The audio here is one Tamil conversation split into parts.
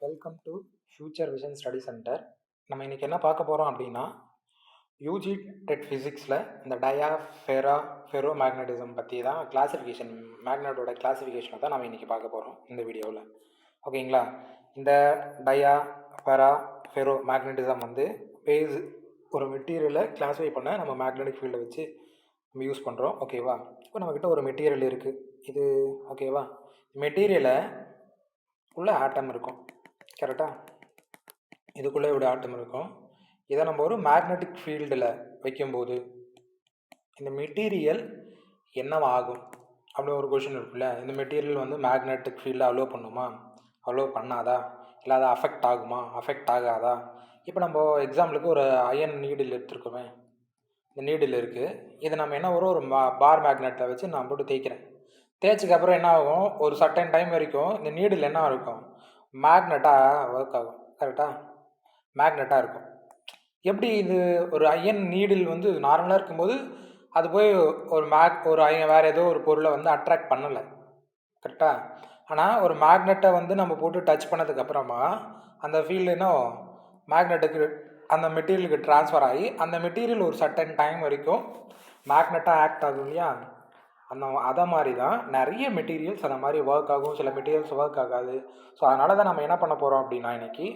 Welcome to future vision study centre. நம்ம இன்றைக்கி என்ன பார்க்க போகிறோம் அப்படின்னா, யூஜி டெட் ஃபிசிக்ஸில் இந்த டயா ஃபெரோ மேக்னட்டிசம் பற்றி தான் கிளாஸிஃபிகேஷன், மேக்னட்டோட கிளாஸிஃபிகேஷனை தான் நம்ம இன்றைக்கி பார்க்க போகிறோம் இந்த வீடியோவில். ஓகேங்களா? இந்த டயா ஃபெரோ மேக்னட்டிசம் வந்து பேஸ் ஒரு மெட்டீரியலை கிளாஸிஃபை பண்ண நம்ம மேக்னெட்டிக் ஃபீல்டை வச்சு நம்ம யூஸ் பண்ணுறோம். ஓகேவா? இப்போ நம்மக்கிட்ட ஒரு மெட்டீரியல் இருக்குது. இது ஓகேவா? மெட்டீரியலை உள்ளே ஆட்டம் இருக்கும். கரெக்டாக? இதுக்குள்ளே இப்படி ஆட்டம் இருக்கும். இதை நம்ம ஒரு மேக்னெட்டிக் ஃபீல்டில் வைக்கும்போது இந்த மெட்டீரியல் என்னவாகும் அப்படின்னு ஒரு கொஷின் இருக்குல்ல. இந்த மெட்டீரியல் வந்து மேக்னெட்டிக் ஃபீல்டில் அலோவ் பண்ணுமா, அலோவ் பண்ணாதா, இல்லை அதை அஃபெக்ட் ஆகுமா, அஃபெக்ட் ஆகாதா? இப்போ நம்ம எக்ஸாம்பிளுக்கு ஒரு அயன் நீடில் எடுத்துருக்கோமே, இந்த நீடில் இருக்குது. இதை நம்ம என்ன ஒரு பார் மேக்னெட்டை வச்சு நான் போட்டு தேய்க்கிறேன். தேய்ச்சதுக்கப்புறம் என்ன ஆகும், ஒரு சர்டன் டைம் வரைக்கும் இந்த நீடில் என்ன இருக்கும், மேக்னெட்டாக ஒர்க் ஆகும். கரெக்டாக? மேக்னெட்டாக இருக்கும். எப்படி இது ஒரு அயன் நீடில் வந்து நார்மலாக இருக்கும்போது அது போய் ஒரு வேறு ஏதோ ஒரு பொருளை வந்து அட்ராக்ட் பண்ணலை. கரெக்டாக? ஆனால் ஒரு மேக்னெட்டை வந்து நம்ம போட்டு டச் பண்ணதுக்கப்புறமா அந்த ஃபீல்டு என்ன மேக்னெட்டுக்கு அந்த மெட்டீரியலுக்கு ட்ரான்ஸ்ஃபர் ஆகி அந்த மெட்டீரியல் ஒரு சர்டன் டைம் வரைக்கும் மேக்னெட்டாக ஆக்ட் ஆகும் இல்லையா? அதை மாதிரி தான் நிறைய மெட்டீரியல்ஸ் அந்த மாதிரி ஒர்க் ஆகும், சில மெட்டீரியல்ஸ் ஒர்க் ஆகாது. ஸோ அதனால தான் நம்ம என்ன பண்ண போகிறோம் அப்படின்னா, இன்றைக்கி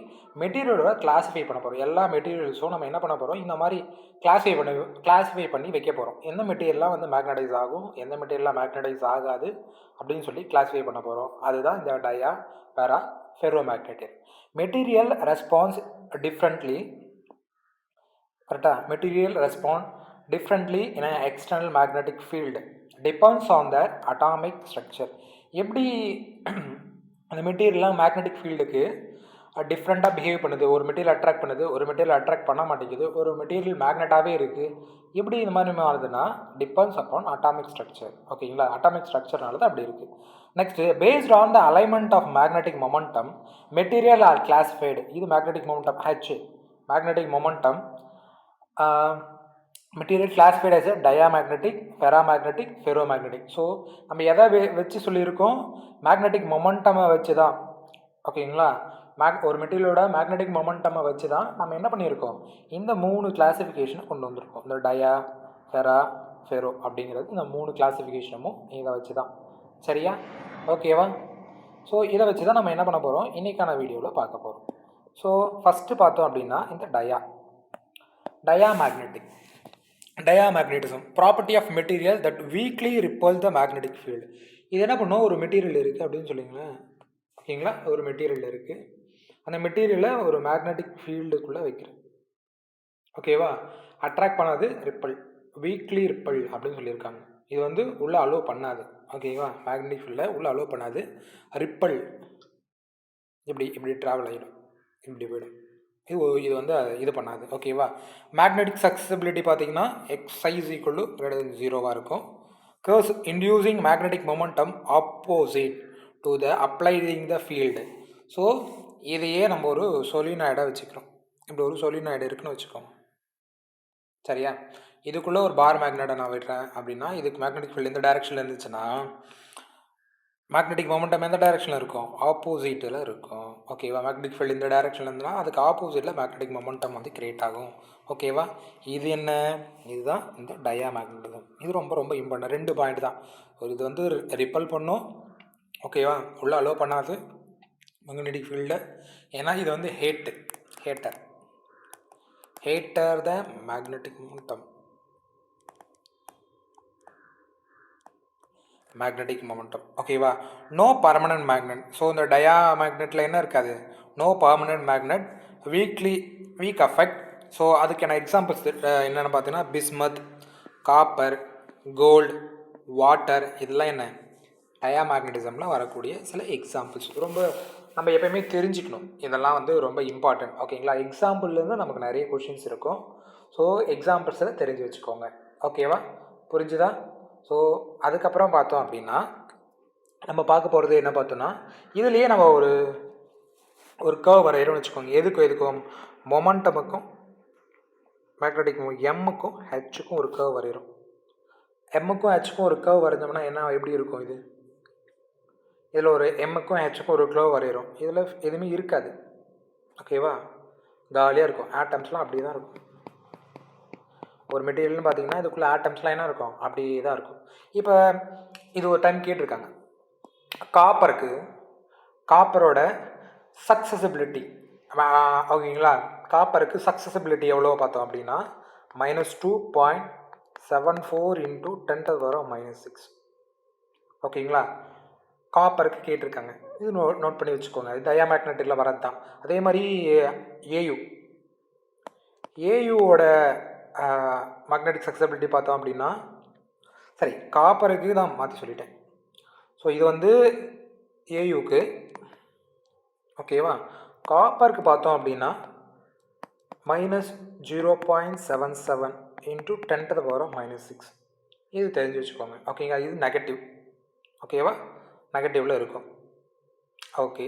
மெட்டீரியலோட கிளாஸிஃபை பண்ண போகிறோம். எல்லா மெட்டீரியல்ஸும் நம்ம என்ன பண்ண போகிறோம், இந்த மாதிரி கிளாஸிஃபை பண்ணி வைக்க போகிறோம். எந்த மெட்டீரியல்லாம் வந்து மேக்னடைஸ் ஆகும், எந்த மெட்டீரியல்லாம் மேக்னடைஸ் ஆகாது அப்படின்னு சொல்லி கிளாஸிஃபை பண்ண போகிறோம். அதுதான் இந்த dia ferro magnetic. Material response differently. கரெக்டாக? Material respond differently in an external magnetic field depends on their atomic structure. எப்படி அந்த மெட்டீரியல்லாம் மேக்னெட்டிக் ஃபீல்டுக்கு டிஃப்ரெண்ட்டாக பிஹேவ் பண்ணுது, ஒரு மெட்டீரியல் அட்ராக்ட் பண்ணுது, ஒரு மெட்டீரியல் அட்ராக்ட் பண்ண மாட்டேங்குது, ஒரு மெட்டீரியல் மேக்னெட்டாகவே இருக்குது, எப்படி இந்த மாதிரி மாறுதுன்னா டிபெண்ட்ஸ் அப்பான் அட்டாமிக் ஸ்ட்ரக்சர். ஓகேங்களா? அட்டாமிக் ஸ்ட்ரக்சர்னால தான் அப்படி இருக்குது. Next, based on the alignment of magnetic momentum material are classified. இது magnetic momentum H. Magnetic momentum material classified as a diamagnetic, ferrimagnetic, ferromagnetic. So நம்ம எதை வச்சு சொல்லியிருக்கோம், மேக்னெட்டிக் மொமெண்டமை வச்சு தான். ஓகேங்களா? ஒரு மெட்டீரியலோட மேக்னெட்டிக் மொமெண்டமை வச்சு தான் நம்ம என்ன பண்ணியிருக்கோம், இந்த 3 கிளாஸிஃபிகேஷனை கொண்டு வந்திருக்கோம். இந்த டயா ஃபெரோ அப்படிங்கிறது இந்த 3 கிளாஸிஃபிகேஷனும் இதை வச்சு தான். சரியா? ஓகேவா? ஸோ இதை வச்சு தான் நம்ம என்ன பண்ண போகிறோம், இன்றைக்கான வீடியோவில் பார்க்க போகிறோம். ஸோ ஃபஸ்ட்டு பார்த்தோம் அப்படின்னா இந்த diamagnetic. Diamagnetism, property of material that weakly repel the magnetic field. இது என்ன பண்ணும், ஒரு மெட்டீரியல் இருக்குது அப்படின்னு சொல்லுங்களேன். ஓகேங்களா? ஒரு மெட்டீரியல் இருக்குது, அந்த மெட்டீரியலை ஒரு மேக்னெட்டிக் ஃபீல்டுக்குள்ளே வைக்கிறேன். ஓகேவா? அட்ராக்ட் பண்ணாது, ரிப்பல், வீக்லி ரிப்பல் அப்படின்னு சொல்லியிருக்காங்க. இது வந்து உள்ளே அலோவ் பண்ணாது. ஓகேவா? மேக்னெட்டிக் ஃபீல்டில் உள்ளே அலோவ் பண்ணாது, ரிப்பல் இப்படி ட்ராவல் ஆகிடும், இப்படி போயிடும். இது வந்து இது பண்ணாது. ஓகேவா? மேக்னெட்டிக் சக்சபிலிட்டி பார்த்தீங்கன்னா xi = 0 இருக்கும். Curves inducing magnetic momentum opposite to the applying the field. So இதையே நம்ம ஒரு சொலினாய்டாக வச்சுக்கிறோம். இப்படி ஒரு சொலினாய்டு இருக்குன்னு வச்சுக்கோங்க. சரியா? இதுக்குள்ளே ஒரு பார் மேக்னெட்டை நான் விடுறேன் அப்படின்னா, இதுக்கு மேக்னெட்டிக் ஃபீல்டு இந்த டைரெக்ஷனில் இருந்துச்சுன்னா மேக்னெட்டிக் மொமெண்டம் எந்த டைரெக்ஷனில் இருக்கும், ஆப்போசிட்டில் இருக்கும். ஓகேவா? மேக்னெட்டிக் ஃபீல்டு இந்த டைரெக்ஷனில் இருந்ததுன்னா அதுக்கு ஆப்போசிட்டில் மேக்னெட்டிக் மொமெண்டம் வந்து கிரியேட் ஆகும். ஓகேவா? இது என்ன, இதுதான் இந்த டயாமேக்னட்டிசம். இது ரொம்ப ரொம்ப இம்பார்ட்டன்ட். 2 பாயிண்ட் தான். ஒரு இது வந்து ரிப்பல் பண்ணும். ஓகேவா? உள்ளே அலோவ் பண்ணாது மேக்னெட்டிக் ஃபீல்டு. ஏன்னா இது வந்து hater the magnetic momentum, magnetic momentum. ஓகேவா? No permanent magnet. ஸோ இந்த டயாமேக்னெட்டில் என்ன இருக்காது, no permanent magnet, weak affect. So அதுக்கான எக்ஸாம்பிள்ஸ் என்னென்னு பார்த்தீங்கன்னா பிஸ்மத், காப்பர், கோல்டு, வாட்டர், இதெல்லாம் என்ன டயாமேக்னட்டிசமில் வரக்கூடிய சில எக்ஸாம்பிள்ஸ். ரொம்ப நம்ம எப்போயுமே தெரிஞ்சுக்கணும், இதெல்லாம் வந்து ரொம்ப இம்பார்ட்டன்ட். ஓகேங்களா? எக்ஸாம்பிள்லேருந்து நமக்கு நிறைய கொஷின்ஸ் இருக்கும். ஸோ எக்ஸாம்பிள்ஸை தெரிஞ்சு வச்சுக்கோங்க. ஓகேவா? புரிஞ்சுதா? ஸோ அதுக்கப்புறம் பார்த்தோம் அப்படின்னா நம்ம பார்க்க போகிறது என்ன பார்த்தோன்னா, இதுலேயே நம்ம ஒரு கர்வ் வரைகிறோம்னு வச்சுக்கோங்க. எதுக்கும் மொமெண்டமுக்கும் மேக்னெட்டிக் எம்முக்கும் ஹெச்சுக்கும் ஒரு கர்வ் வரைகிறோம். எம்முக்கும் ஹெச்சுக்கும் ஒரு கர்வ் வரைஞ்சோம்னா என்ன, எப்படி இருக்கும், இது இதில் ஒரு எம்முக்கும் ஹெச்சுக்கும் ஒரு க்ளோ வரைகிறோம். இதில் எதுவுமே இருக்காது. ஓகேவா, காலியாக இருக்கும். ஆட்டம்ஸ்லாம் அப்படி தான் இருக்கும். ஒரு மெட்டீரியல்னு பார்த்தீங்கன்னா இதுக்குள்ளே ஆட்டம்ஸ்லாம் என்ன இருக்கும், அப்படி தான் இருக்கும். இப்போ இது ஒரு டைம் கேட்டிருக்காங்க, காப்பரோட சக்சஸபிலிட்டி. ஓகேங்களா, காப்பருக்கு சக்சஸபிலிட்டி எவ்வளோ பார்த்தோம் அப்படின்னா -2.74 × 10⁻⁻6. ஓகேங்களா, காப்பருக்கு கேட்டிருக்காங்க. இது நோட் பண்ணி வச்சுக்கோங்க. இது டயாமேக்னெட்டில் வரது தான். அதே மாதிரி ஏயுவோட மேக்னெட்டிக் சக்சஸபிலிட்டி பார்த்தோம் அப்படின்னா, சரி காப்பருக்கு தான் மாற்றி சொல்லிட்டேன். ஸோ இது வந்து ஏயுக்கு. ஓகேவா, காப்பருக்கு பார்த்தோம் அப்படின்னா -0.77 × 10⁻⁻6. இது தெரிஞ்சு வச்சுக்கோங்க. ஓகேங்களா, இது நெகட்டிவ். ஓகேவா, நெகட்டிவில் இருக்கும். ஓகே,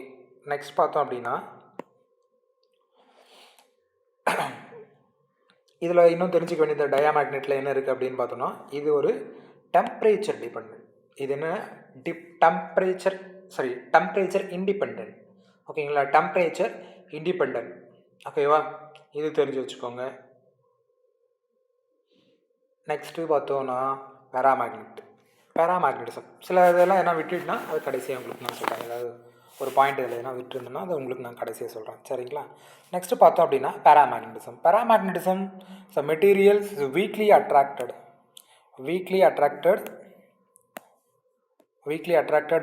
நெக்ஸ்ட் பார்த்தோம் அப்படின்னா இதில் இன்னும் தெரிஞ்சுக்க வேண்டியது டயாமேக்னெட்டில் என்ன இருக்குது அப்படின்னு பார்த்தோன்னா, இது ஒரு டெம்பரேச்சர் டிபெண்ட். இது என்ன டெம்பரேச்சர் இண்டிபெண்ட். ஓகேங்களா, டெம்பரேச்சர் இண்டிபெண்ட். ஓகேவா, இது தெரிஞ்சு வச்சுக்கோங்க. நெக்ஸ்ட்டு பார்த்தோன்னா பேராமேக்னெட்டிசம். சில இதெல்லாம் என்ன விட்டுட்டுனா அது கடைசியாக உங்களுக்கு நான் சொல்கிறேன். ஏதாவது ஒரு பாயிண்ட் இதில் என்ன விட்டுருந்தேன்னா அது உங்களுக்கு நான் கடைசியாக சொல்கிறேன். சரிங்களா, நெக்ஸ்ட்டு பார்த்தோம் அப்படின்னா paramagnetism so materials weakly attracted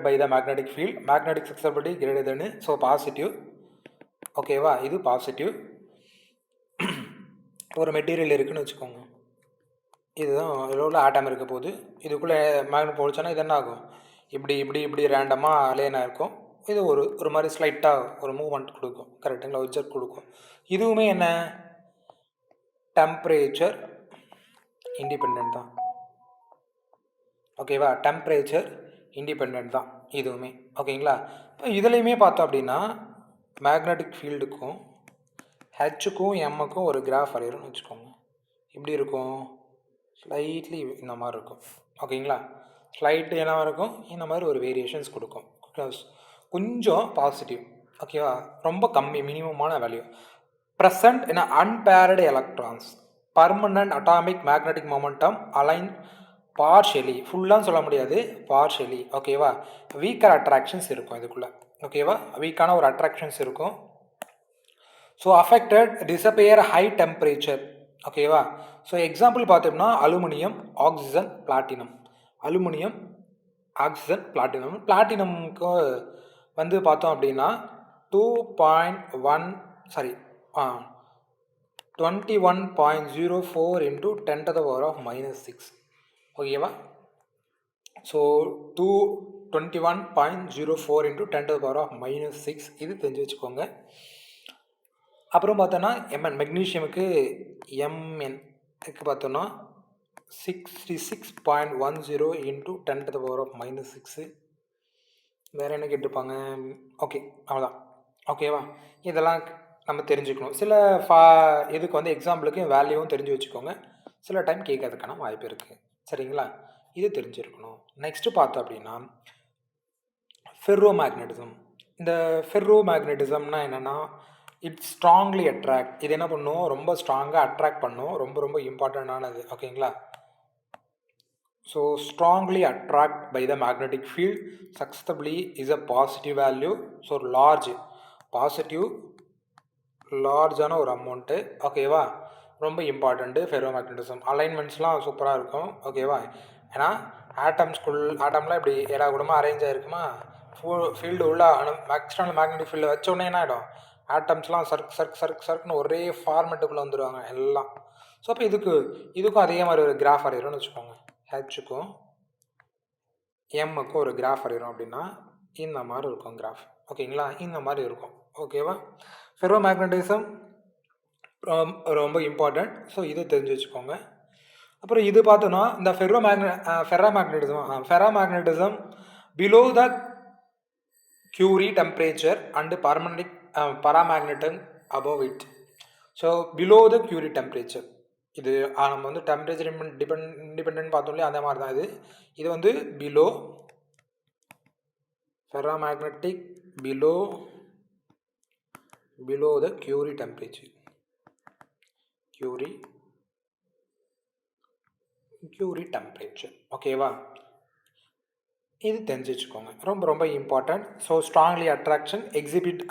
by the magnetic field, magnetic susceptibility greater than, so positive. ஓகேவா, இது பாசிட்டிவ். ஒரு மெட்டீரியல் இருக்குதுன்னு வச்சுக்கோங்க, இதுதான் இதில் உள்ள ஆட்டம் இருக்க போது இதுக்குள்ளே மேக்னெட் போச்சுன்னா இது என்ன ஆகும், இப்படி ரேண்டமாக அலைனாக இருக்கும். இது ஒரு மாதிரி ஸ்லைட்டாக ஒரு மூவ்மெண்ட் கொடுக்கும். கரெக்டுங்களா, ஒரு ஜெர்க் கொடுக்கும். இதுவுமே என்ன டெம்பரேச்சர் இண்டிபெண்ட் தான். ஓகேவா, டெம்பரேச்சர் இண்டிபெண்ட் தான் இதுவுமே. ஓகேங்களா, இப்போ இதுலேயுமே பார்த்தோம் அப்படின்னா மேக்னெட்டிக் ஃபீல்டுக்கும் ஹெச்சுக்கும் எம்முக்கும் ஒரு கிராஃப் வரைகிறோம்னு வச்சுக்கோங்க. இப்படி இருக்கும், ஸ்லைட்லி இந்த மாதிரி இருக்கும். ஓகேங்களா, ஸ்லைட்டு என்ன இருக்கும், இந்த மாதிரி ஒரு வேரியேஷன்ஸ் கொடுக்கும். கொஞ்சம் பாசிட்டிவ். ஓகேவா, ரொம்ப கம்மி, மினிமமான value. Present in unpaired electrons, permanent atomic magnetic momentum align partially, ஃபுல்லான்னு சொல்ல முடியாது, பார்ஷியலி. ஓகேவா, வீக்கர் அட்ராக்ஷன்ஸ் இருக்கும் இதுக்குள்ளே. ஓகேவா, வீக்கான ஒரு அட்ராக்ஷன்ஸ் இருக்கும். So affected disappear high temperature. ஓகேவா, ஸோ எக்ஸாம்பிள் பார்த்தோம்னா அலுமினியம், ஆக்சிஜன், பிளாட்டினம். பிளாட்டினம்க்கு வந்து பார்த்தோம் அப்படின்னா 21.04 × 10⁻⁻6. ஓகேவா, ஸோ 21.04 × 10⁻⁻6 இது தெரிஞ்சு வச்சுக்கோங்க. அப்புறம் பார்த்தோன்னா மெக்னீஷியமுக்கு எம்என்க்கு பார்த்தோன்னா 66.10 × 10⁻⁻6. வேறு என்ன கேட்டிருப்பாங்க. ஓகே, அவ்வளோதான். ஓகேவா, இதெல்லாம் நம்ம தெரிஞ்சுக்கணும். சில இதுக்கு வந்து எக்ஸாம்பிளுக்கு வேல்யூவும் தெரிஞ்சு வச்சுக்கோங்க. சில டைம் கேட்கறதுக்கான வாய்ப்பு இருக்குது. சரிங்களா, இது தெரிஞ்சிருக்கணும். நெக்ஸ்ட்டு பார்த்தோம் அப்படின்னா ஃபெர்ரோ மேக்னெட்டிசம். இந்த ஃபெர்ரோ மேக்னெட்டிசம்னா என்னென்னா, இட்ஸ் ஸ்ட்ராங்லி அட்ராக்ட். இது என்ன பண்ணும், ரொம்ப ஸ்ட்ராங்காக அட்ராக்ட் பண்ணும். ரொம்ப இம்பார்ட்டண்ட்டானது. ஓகேங்களா, so strongly attract by the magnetic field successfully is a positive value. So லார்ஜான ஒரு அமௌண்ட்டு. ஓகேவா, ரொம்ப இம்பார்ட்டண்ட்டு ஃபெர்ரோ மேக்னெட்டிசம். அலைன்மெண்ட்ஸ்லாம் சூப்பராக இருக்கும். ஓகேவா, ஏன்னா ஆட்டம்லாம் இப்படி எல்லா கூடமாக அரேஞ்ச் ஆகிருக்குமா, ஃபீல்டு உள்ள எக்ஸ்டர்னல் மேக்னெட்டிக் ஃபீல்டு வச்சோடனே என்ன ஆகிடும், ஆட்டம்ஸ்லாம் சர்க்குன்னு ஒரே ஃபார்மெட்டுக்குள்ளே வந்துடுவாங்க எல்லாம். ஸோ அப்போ இதுக்கும் அதே மாதிரி ஒரு கிராஃப் வரைகிறோம்னு வச்சுக்கோங்க. ஹெச்சுக்கும் எம்முக்கும் ஒரு கிராஃப் வரைகிறோம் அப்படின்னா இந்த மாதிரி இருக்கும் கிராஃப். ஓகேங்களா, இந்த மாதிரி இருக்கும். ஓகேவா, ஃபெர்ரோ மேக்னெட்டிசம் ரொம்ப இம்பார்ட்டண்ட். ஸோ இது தெரிஞ்சு வச்சுக்கோங்க. அப்புறம் இது பார்த்தோன்னா இந்த ferro magnetism below the Curie temperature and paramagnetism above it. So below the Curie temperature. இது நம்ம வந்து டெம்பரேச்சர் இண்டிபெண்ட் பார்த்தோம் இல்லையா, அந்த மாதிரி தான் இது வந்து below ferromagnetic below the Curie temperature. Curie temperature. ஓகேவா, இது தெரிஞ்சு வச்சுக்கோங்க, ரொம்ப ரொம்ப important. So strongly attraction exhibit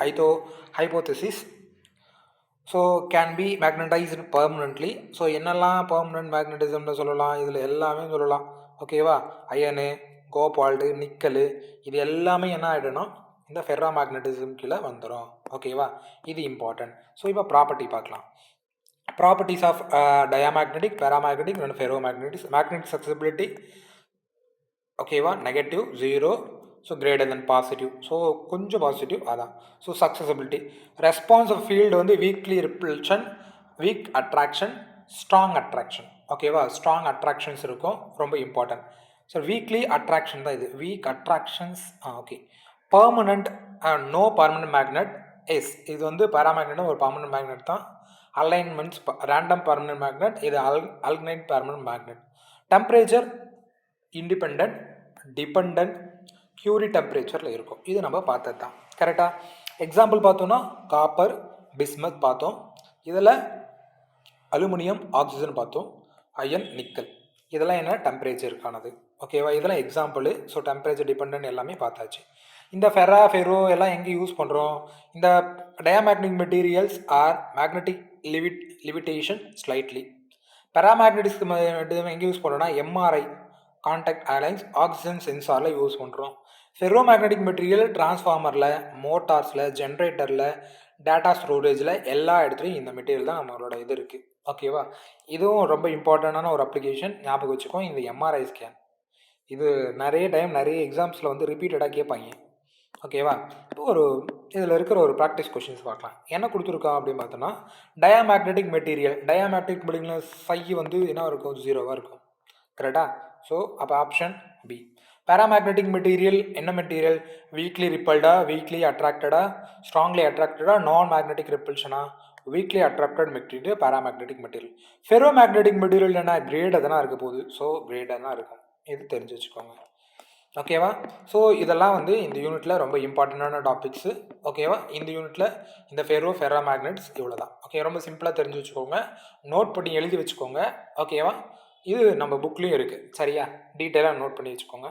hypothesis. So can be magnetised permanently. So என்னெல்லாம் பர்மனெண்ட் மேக்னட்டிசம்னு சொல்லலாம், இதில் எல்லாமே சொல்லலாம். ஓகேவா, அயனு, கோபால்டு, நிக்கலு, இது எல்லாமே என்ன ஆகிடணும், இந்த ஃபெர்ரா மேக்னட்டிசம் கீழே வந்துடும். ஓகேவா, இது இம்பார்ட்டன்ட். ஸோ இப்போ ப்ராப்பர்ட்டி பார்க்கலாம். Properties of diamagnetic, paramagnetic and ferromagnetic. Magnetic susceptibility ஓகேவா, negative 0, so greater then positive, so கொஞ்சம் பாசிட்டிவ் அதான். So susceptibility, response of field வந்து weakly repulsion, weak attraction, strong attraction. ஓகேவா, ஸ்ட்ராங் அட்ராக்ஷன்ஸ் இருக்கும், ரொம்ப இம்பார்ட்டன்ட். ஸோ வீக்லி அட்ராக்ஷன் தான் இது, weak attractions. Okay, permanent, no permanent magnet. Yes, இது வந்து பேராமேக்னெட்டும் ஒரு பர்மனன்ட் மேக்னெட் தான். அலைன்மெண்ட்ஸ் ரேண்டம் பர்மனன்ட் மேக்னெட், இது அல்கனைட் permanent magnet. Temperature independent, depend, Curie டெம்பரேச்சரில் இருக்கும். இது நம்ம பார்த்தது தான். கரெக்டாக எக்ஸாம்பிள் பார்த்தோன்னா காப்பர், பிஸ்மத் பார்த்தோம், இதில் அலுமினியம், ஆக்சிஜன் பார்த்தோம், அயன், நிக்கல், இதெல்லாம் என்ன டெம்பரேச்சருக்கானது. ஓகேவா, இதெல்லாம் எக்ஸாம்பிள். ஸோ டெம்பரேச்சர் டிபெண்ட் எல்லாமே பார்த்தாச்சு. இந்த ஃபெரோ எல்லாம் எங்கே யூஸ் பண்ணுறோம், இந்த diamagnetic materials are magnetic limitation slightly. Paramagnetics எங்கே யூஸ் பண்ணுறோன்னா எம்ஆர்ஐ, கான்டாக்ட் அலைன்ஸ், ஆக்சிஜன் சென்சாரில் யூஸ் பண்ணுறோம். ஃபெரோமேக்னெட்டிக் மெட்டீரியல் டிரான்ஸ்ஃபார்மரில், மோட்டார்ஸில், ஜென்ரேட்டரில், டேட்டா ஸ்டோரேஜில் எல்லா இடத்துலையும் இந்த மெட்டீரியல் தான் நம்மளோட இது இருக்குது. ஓகேவா, இதுவும் ரொம்ப இம்பார்ட்டண்டான ஒரு அப்ளிகேஷன், ஞாபகம் வச்சுக்கோ. இந்த எம்ஆர்ஐ ஸ்கேன் இது நிறைய டைம் நிறைய எக்ஸாம்ஸில் வந்து ரிப்பீட்டடாக கேட்பாங்க. ஓகேவா, இப்போ இதில் இருக்கிற ஒரு ப்ராக்டிஸ் கொஷின்ஸ் பார்க்கலாம். என்ன கொடுத்துருக்கா அப்படின்னு பார்த்தோன்னா, டயாமேக்னெட்டிக் மெட்டீரியல் சை வந்து என்ன இருக்கும், 0வாக இருக்கும். கரெக்டா, ஸோ அப்போ ஆப்ஷன் பி. பேராமேக்னெட்டிக் மெட்டீரியல் என்ன மெட்டீரியல், வீக்லி ரிப்பல்டா, வீக்லி அட்ராக்டடா, ஸ்ட்ராங்லி அட்ராக்டடா, நான் மேக்னெட்டிக் ரிப்பல்ஷனா, weakly attracted material paramagnetic material. Ferromagnetic material என்ன, கிரேட் அதெல்லாம் இருக்க போகுது. ஸோ கிரேடாக தான் இருக்கும், இது தெரிஞ்சு வச்சுக்கோங்க. ஓகேவா, ஸோ இதெல்லாம் வந்து இந்த யூனிட்டில் ரொம்ப இம்பார்ட்டண்டான டாபிக்ஸு. ஓகேவா, இந்த யூனிட்டில் இந்த ஃபெரோமேக்னெட்ஸ் இவ்வளோ தான். ஓகே, ரொம்ப சிம்பிளாக தெரிஞ்சு வச்சுக்கோங்க, நோட் பண்ணி எழுதி வச்சுக்கோங்க. ஓகேவா, இது நம்ம புக்லேயும் இருக்குது, சரியா, டீட்டெயிலாக நோட் பண்ணி வச்சுக்கோங்க.